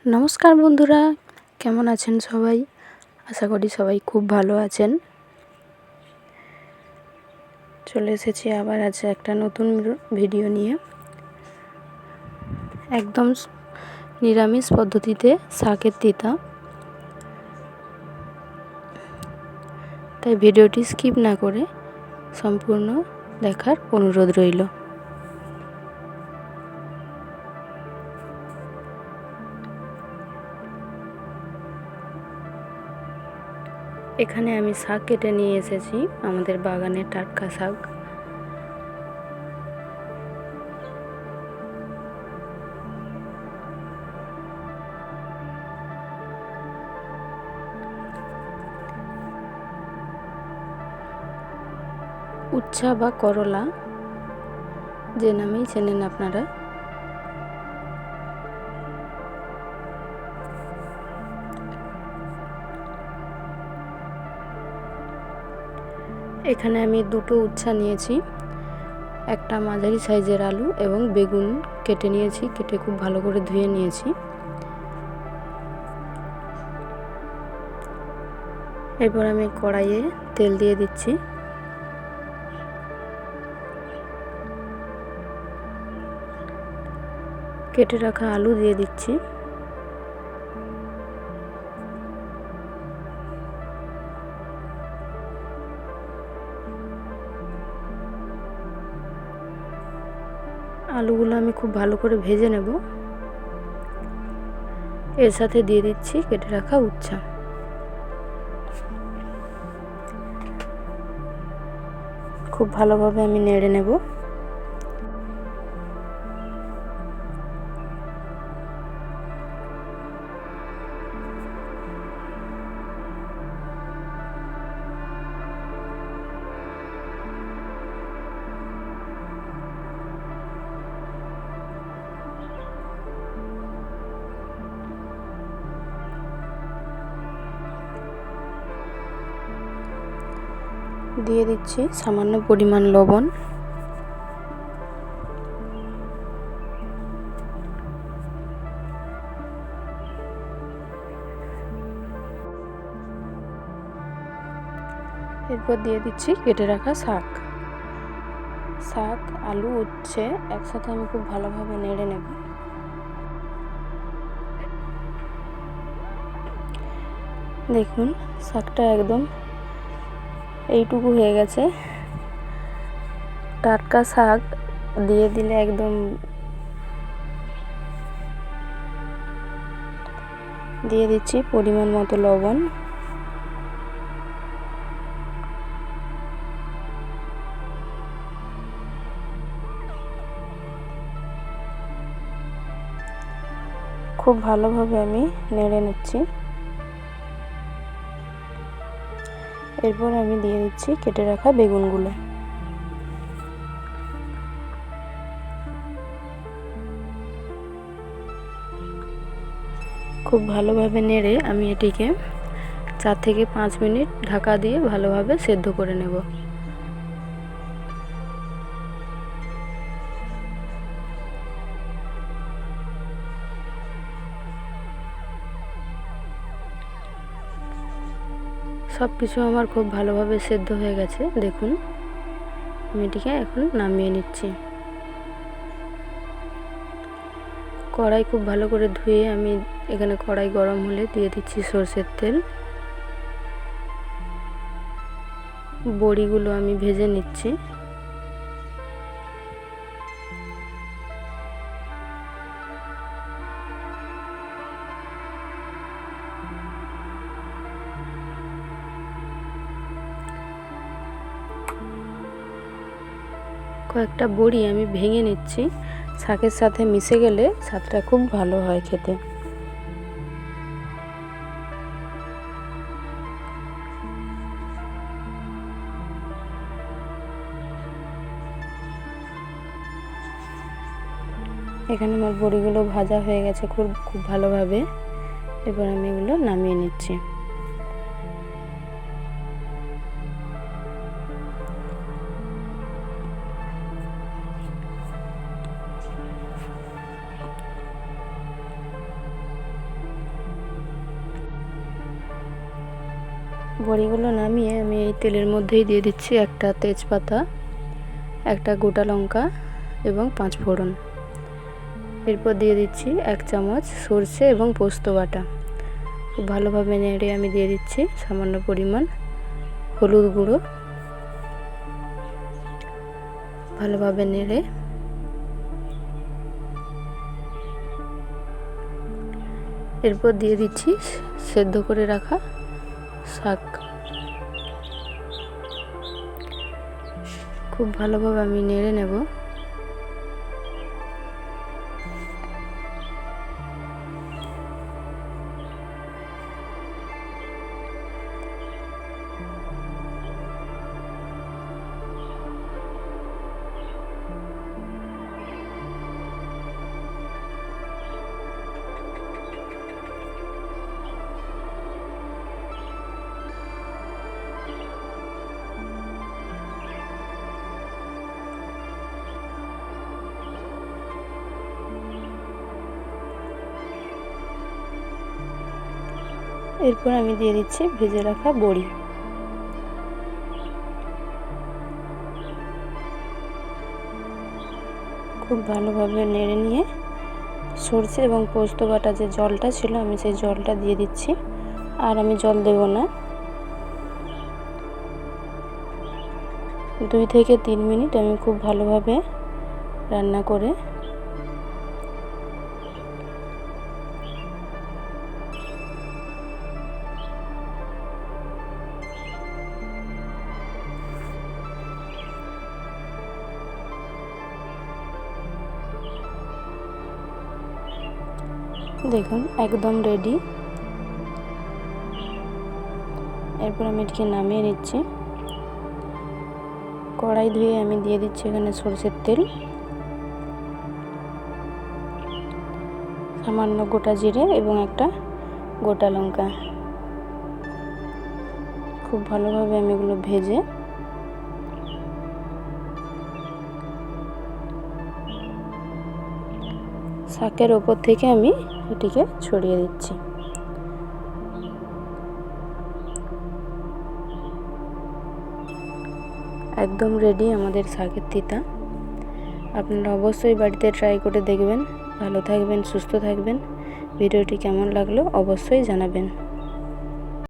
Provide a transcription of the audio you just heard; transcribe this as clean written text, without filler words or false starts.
নমস্কার বন্ধুরা, কেমন আছেন সবাই? আশা করি সবাই খুব ভালো আছেন। চলে এসেছি আবার আজ একটা নতুন ভিডিও নিয়ে। একদম নিরামিষ পদ্ধতিতে শাকের তিতা, তাই ভিডিওটি স্কিপ না করে সম্পূর্ণ দেখার অনুরোধ রইল। এখানে আমি শাক কেটে নিয়ে এসেছি, আমাদের বাগানের টাটকা শাক। উচ্ছা বা করলা যে নামেই চেনেন আপনারা। এখানে আমি দুটো উচ্ছা নিয়েছি, একটা মাঝারি সাইজের আলু এবং বেগুন কেটে নিয়েছি, কেটে খুব ভালো করে ধুয়ে নিয়েছি। এরপর আমি কড়াইয়ে তেল দিয়ে দিচ্ছি। কেটে রাখা আলু দিয়ে দিচ্ছি। আলুগুলো আমি খুব ভালো করে ভেজে নেব। এর সাথে দিয়ে দিচ্ছি কেটে রাখা উচ্ছা। খুব ভালোভাবে আমি নেড়ে নেব। দিয়ে দিচ্ছি সামান্য পরিমাণ লবণ। এরপর দিয়ে দিচ্ছি কেটে রাখা শাক। আলু উচ্ছে একসাথে আমি খুব ভালোভাবে নেড়ে নেব। দেখুন শাকটা একদম এইটুকু হয়ে গেছে। টাটকা শাক দিয়ে দিলে একদম দিয়ে দিচ্ছি পরিমাণ মতো লবণ। খুব ভালোভাবে আমি নেড়ে নিচ্ছি। এরপর আমি দিয়ে দিচ্ছি কেটে রাখা বেগুনগুলো। খুব ভালোভাবে নেড়ে আমি এটিকে 4 থেকে 5 মিনিট ঢাকা দিয়ে ভালোভাবে সেদ্ধ করে নেব। সব কিছু আমার খুব ভালোভাবে সেদ্ধ হয়ে গেছে। দেখুন আমি এটিকে এখন নামিয়ে নিচ্ছি। কড়াই খুব ভালো করে ধুয়ে আমি এখানে কড়াই গরম হলে দিয়ে দিচ্ছি সরষের তেল। বড়িগুলো আমি ভেজে নিচ্ছি। কয়েকটা বড়ি আমি ভেঙে নিচ্ছি, শাকের সাথে মিশে গেলে স্বাদটা খুব ভালো হয় খেতে। এখানে আমার বড়িগুলো ভাজা হয়ে গেছে খুব ভালোভাবে। এবার আমি এগুলো নামিয়ে নিচ্ছি। বড়িগুলো নামিয়ে আমি এই তেলের মধ্যেই দিয়ে দিচ্ছি একটা তেজপাতা, একটা গোটা লঙ্কা এবং 5 ফোড়ন। এরপর দিয়ে দিচ্ছি 1 চামচ সরষে এবং পোস্ত বাটা। খুব ভালোভাবে নেড়ে আমি দিয়ে দিচ্ছি সামান্য পরিমাণ হলুদ গুঁড়ো। ভালোভাবে নেড়ে এরপর দিয়ে দিচ্ছি সেদ্ধ করে রাখা শাক। খুব ভালোভাবে আমি নেড়ে নেব। এরপর আমি দিয়ে দিচ্ছি ভেজে রাখা বড়ি। খুব ভালোভাবে নেড়ে নিয়ে সরষে এবং পোস্ত বাটা যে জলটা ছিল আমি সেই জলটা দিয়ে দিচ্ছি, আর আমি জল দেব না। 2 থেকে 3 মিনিট আমি খুব ভালোভাবে রান্না করে দেখুন একদম রেডি। এরপর আমি এটিকে নামিয়ে নিচ্ছি। কড়াই ধুয়ে আমি দিয়ে দিচ্ছি এখানে সরষের তেল, সামান্য গোটা জিরে এবং একটা গোটা লঙ্কা। খুব ভালোভাবে আমি এগুলো ভেজে শাকের ওপর থেকে আমি এটিকে ছড়িয়ে দিচ্ছি। একদম রেডি আমাদের শাকের তিতা। আপনারা অবশ্যই বাড়িতে ট্রাই করে দেখবেন। ভালো থাকবেন, সুস্থ থাকবেন। ভিডিওটি কেমন লাগলো অবশ্যই জানাবেন।